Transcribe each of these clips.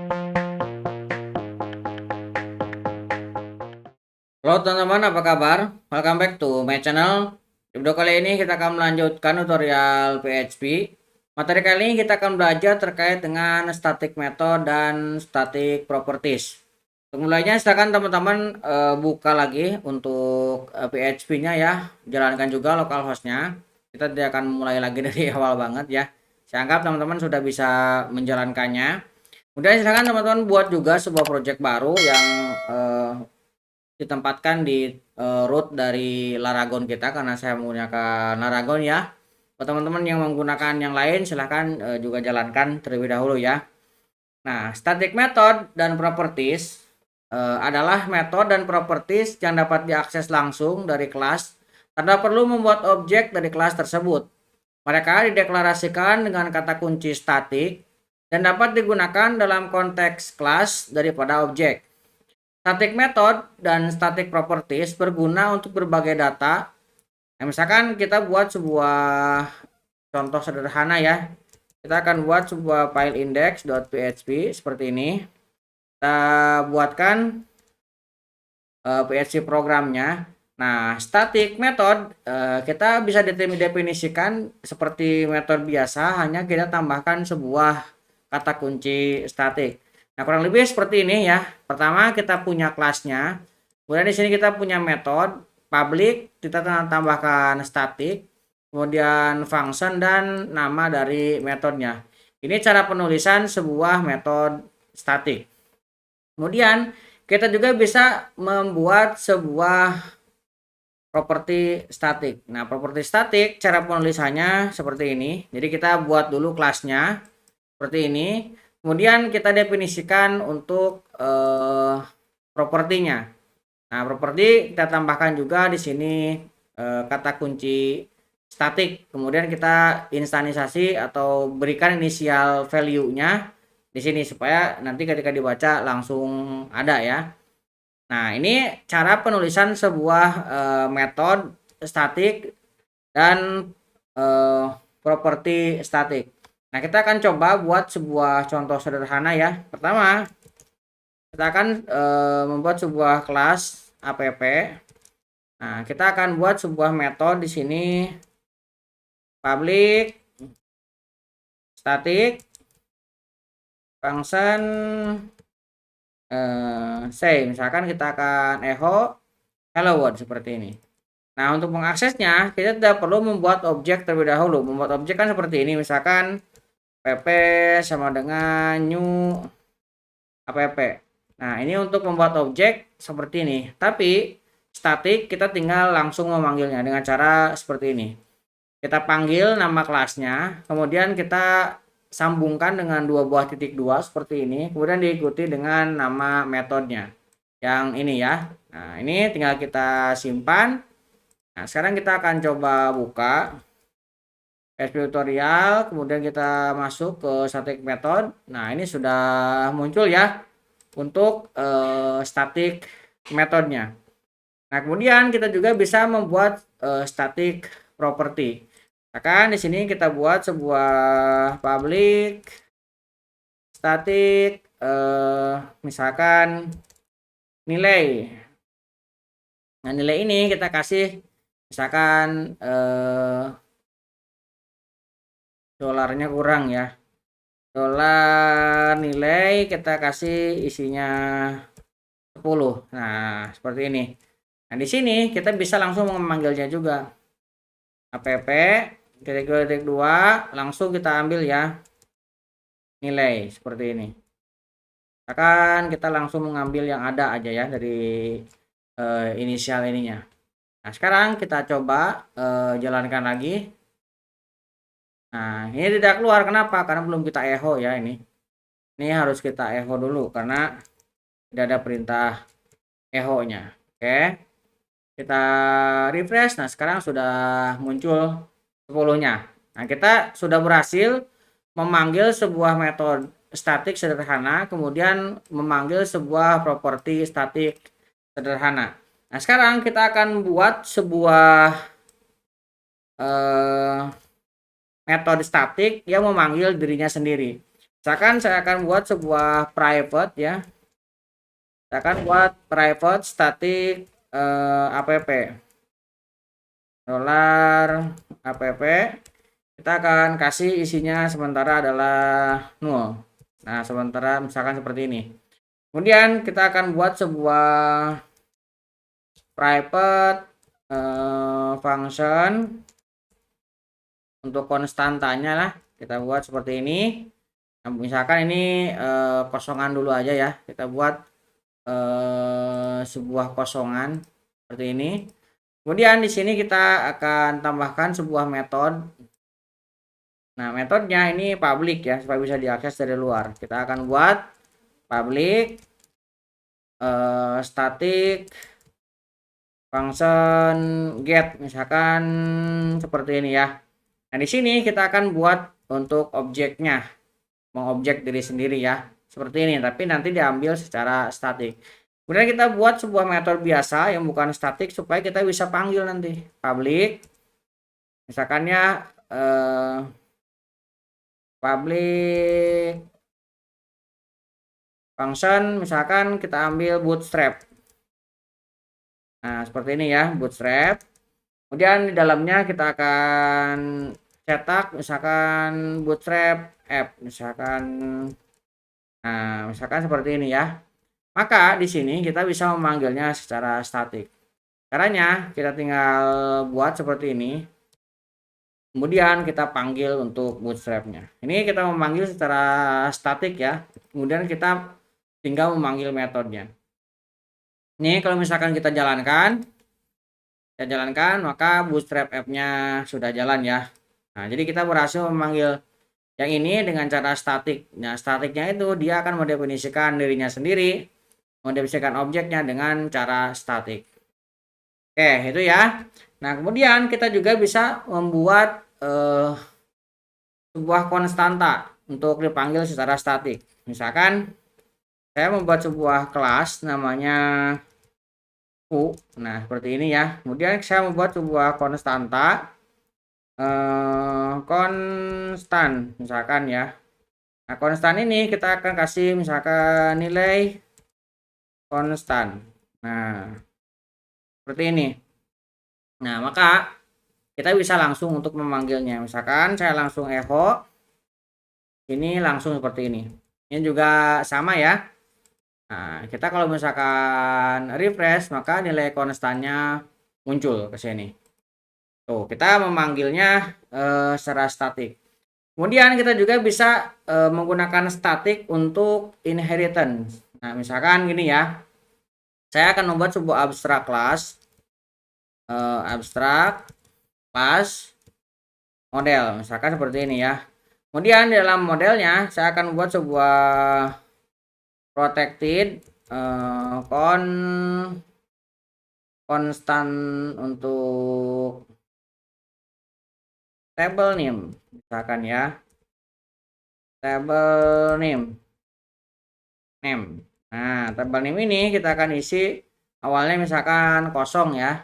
Halo teman-teman, apa kabar? Welcome back to my channel. Di video kali ini kita akan melanjutkan tutorial PHP. Materi kali ini kita akan belajar terkait dengan static method dan static properties. Untuk mulainya silakan teman-teman buka lagi untuk PHP-nya ya. Jalankan juga localhost-nya. Kita tidak akan mulai lagi dari awal banget ya. Saya anggap teman-teman sudah bisa menjalankannya. Kemudian silakan teman-teman buat juga sebuah project baru yang ditempatkan di root dari Laragon kita, karena saya menggunakan Laragon ya. Buat teman-teman yang menggunakan yang lain silahkan juga jalankan terlebih dahulu ya. Nah, static method dan properties adalah metode dan properties yang dapat diakses langsung dari kelas tanpa perlu membuat objek dari kelas tersebut. Mereka dideklarasikan dengan kata kunci static dan dapat digunakan dalam konteks kelas daripada objek. Static method dan static properties berguna untuk berbagai data. Nah, misalkan kita buat sebuah contoh sederhana ya. Kita akan buat sebuah file index.php seperti ini. Kita buatkan PHP programnya. Nah, static method kita bisa definisikan seperti metode biasa, hanya kita tambahkan sebuah kata kunci static. Nah, kurang lebih seperti ini ya. Pertama kita punya kelasnya. Kemudian di sini kita punya metode public, kita tambahkan static, kemudian function dan nama dari metodenya. Ini cara penulisan sebuah metode static. Kemudian kita juga bisa membuat sebuah properti static. Nah, properti static cara penulisannya seperti ini. Jadi kita buat dulu kelasnya seperti ini. Kemudian kita definisikan untuk propertinya. Nah, properti kita tambahkan juga di sini kata kunci static. Kemudian kita instansasi atau berikan inisial value-nya di sini supaya nanti ketika dibaca langsung ada ya. Nah, ini cara penulisan sebuah metode static dan properti static. Nah, kita akan coba buat sebuah contoh sederhana ya. Pertama, kita akan membuat sebuah kelas app. Nah, kita akan buat sebuah metode di sini public static function say. Misalkan kita akan echo hello world seperti ini. Nah, untuk mengaksesnya kita tidak perlu membuat objek terlebih dahulu. Membuat objek kan seperti ini, misalkan pp sama dengan new app. Nah, ini untuk membuat objek seperti ini. Tapi static kita tinggal langsung memanggilnya dengan cara seperti ini. Kita panggil nama kelasnya, kemudian kita sambungkan dengan dua buah titik dua seperti ini, kemudian diikuti dengan nama metodenya yang ini ya. Nah, ini tinggal kita simpan. Nah, sekarang kita akan coba buka PHP tutorial, kemudian kita masuk ke static method. Nah, ini sudah muncul ya untuk static metodenya. Nah, kemudian kita juga bisa membuat static property. Misalkan di sini kita buat sebuah public static misalkan nilai. Nah, nilai ini kita kasih misalkan dolarnya kurang ya. Dolar nilai kita kasih isinya 10. Nah, seperti ini. Nah, di sini kita bisa langsung memanggilnya juga. App titik dua langsung kita ambil ya nilai seperti ini. Akan kita langsung mengambil yang ada aja ya dari inisial ininya. Nah, sekarang kita coba jalankan lagi. Nah, ini tidak keluar, kenapa? Karena belum kita echo ya ini. Ini harus kita echo dulu karena tidak ada perintah echo-nya. Oke. Kita refresh. Nah, sekarang sudah muncul 10-nya. Nah, kita sudah berhasil memanggil sebuah metode statik sederhana, kemudian memanggil sebuah properti statik sederhana. Nah, sekarang kita akan buat sebuah metode statik yang memanggil dirinya sendiri. Misalkan saya akan buat sebuah private ya. Saya akan buat private static app dolar app. Kita akan kasih isinya sementara adalah 0. Nah, sementara misalkan seperti ini. Kemudian kita akan buat sebuah private function untuk konstantanya lah. Kita buat seperti ini. Nah, misalkan ini kosongan dulu aja ya. Kita buat sebuah kosongan seperti ini. Kemudian di sini kita akan tambahkan sebuah metode. Nah, metodenya ini public ya, supaya bisa diakses dari luar. Kita akan buat public static function get, misalkan seperti ini ya. Nah, di sini kita akan buat untuk objeknya, mengobjek diri sendiri ya, seperti ini, tapi nanti diambil secara statik. Kemudian kita buat sebuah metode biasa yang bukan statik supaya kita bisa panggil nanti public, misalkannya public function, misalkan kita ambil bootstrap. Nah, seperti ini ya, bootstrap. Kemudian di dalamnya kita akan cetak misalkan bootstrap app, misalkan, nah, misalkan seperti ini ya. Maka di sini kita bisa memanggilnya secara statik. Caranya kita tinggal buat seperti ini. Kemudian kita panggil untuk bootstrapnya. Ini kita memanggil secara statik ya. Kemudian kita tinggal memanggil metodenya. Ini kalau misalkan kita jalankan, maka bootstrap app-nya sudah jalan ya. Nah, jadi kita berhasil memanggil yang ini dengan cara statik. Nah, statiknya itu dia akan mendefinisikan dirinya sendiri, mendefinisikan objeknya dengan cara statik. Oke, itu ya. Nah, kemudian kita juga bisa membuat sebuah konstanta untuk dipanggil secara statik. Misalkan saya membuat sebuah kelas namanya U. Nah, seperti ini ya. Kemudian saya membuat sebuah konstanta konstan misalkan ya. Nah, konstan ini kita akan kasih misalkan nilai konstan. Nah, seperti ini. Nah, maka kita bisa langsung untuk memanggilnya. Misalkan saya langsung echo, ini langsung seperti ini. Ini juga sama ya. Nah, kita kalau misalkan refresh, maka nilai konstannya muncul ke sini. Tuh, kita memanggilnya secara statik. Kemudian kita juga bisa menggunakan statik untuk inheritance. Nah, misalkan gini ya. Saya akan membuat sebuah abstrak class, abstrak class model, misalkan seperti ini ya. Kemudian di dalam modelnya saya akan membuat sebuah protected konstan untuk table name, misalkan ya, table name. Nah, table name ini kita akan isi awalnya misalkan kosong ya.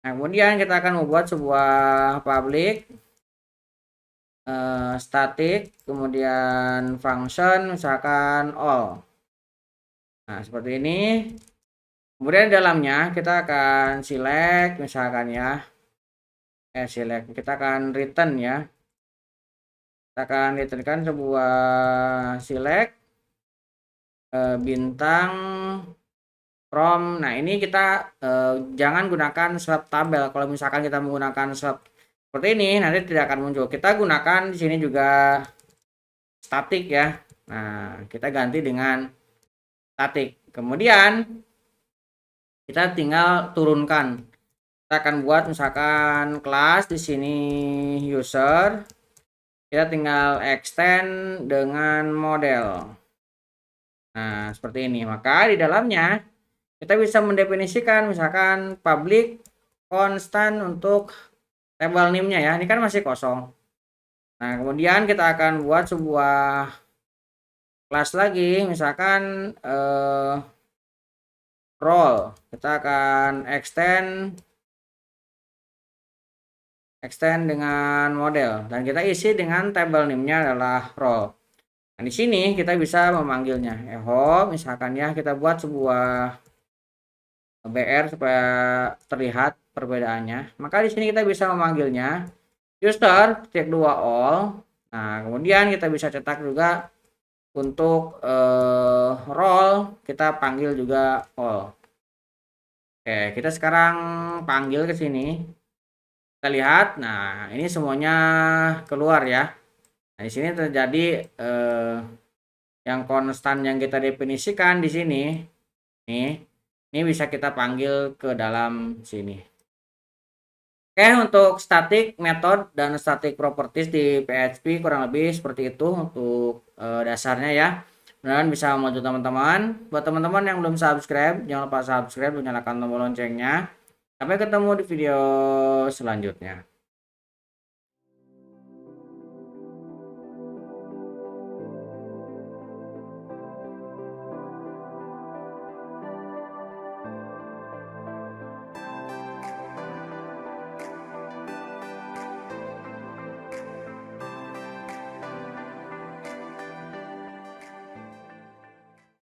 Nah, kemudian kita akan membuat sebuah public static, kemudian function misalkan all. Nah, seperti ini. Kemudian di dalamnya kita akan select misalkan ya. Select, kita akan return ya. Kita akan returnkan sebuah select bintang from. Nah, ini kita jangan gunakan swap tabel. Kalau misalkan kita menggunakan swap seperti ini nanti tidak akan muncul. Kita gunakan di sini juga statik ya. Nah, kita ganti dengan statik. Kemudian kita tinggal turunkan. Kita akan buat misalkan kelas di sini user. Kita tinggal extend dengan model. Nah, seperti ini. Maka di dalamnya kita bisa mendefinisikan misalkan public constant untuk table name-nya ya. Ini kan masih kosong. Nah, kemudian kita akan buat sebuah kelas lagi misalkan role. Kita akan extend dengan model dan kita isi dengan table name-nya adalah role. Nah, Nah, di sini kita bisa memanggilnya echo, misalkan ya kita buat sebuah BR supaya terlihat perbedaannya. Maka di sini kita bisa memanggilnya user cek 2 all. Nah, kemudian kita bisa cetak juga untuk role kita panggil juga all. Oke, kita sekarang panggil ke sini. Kita lihat, nah ini semuanya keluar ya. Nah, di sini terjadi yang konstan yang kita definisikan di sini. Ini bisa kita panggil ke dalam sini. Oke, untuk static method dan static properties di PHP kurang lebih seperti itu untuk dasarnya ya. Mudah-mudahan bisa membantu teman-teman. Buat teman-teman yang belum subscribe, jangan lupa subscribe dan nyalakan tombol loncengnya. Sampai ketemu di video selanjutnya.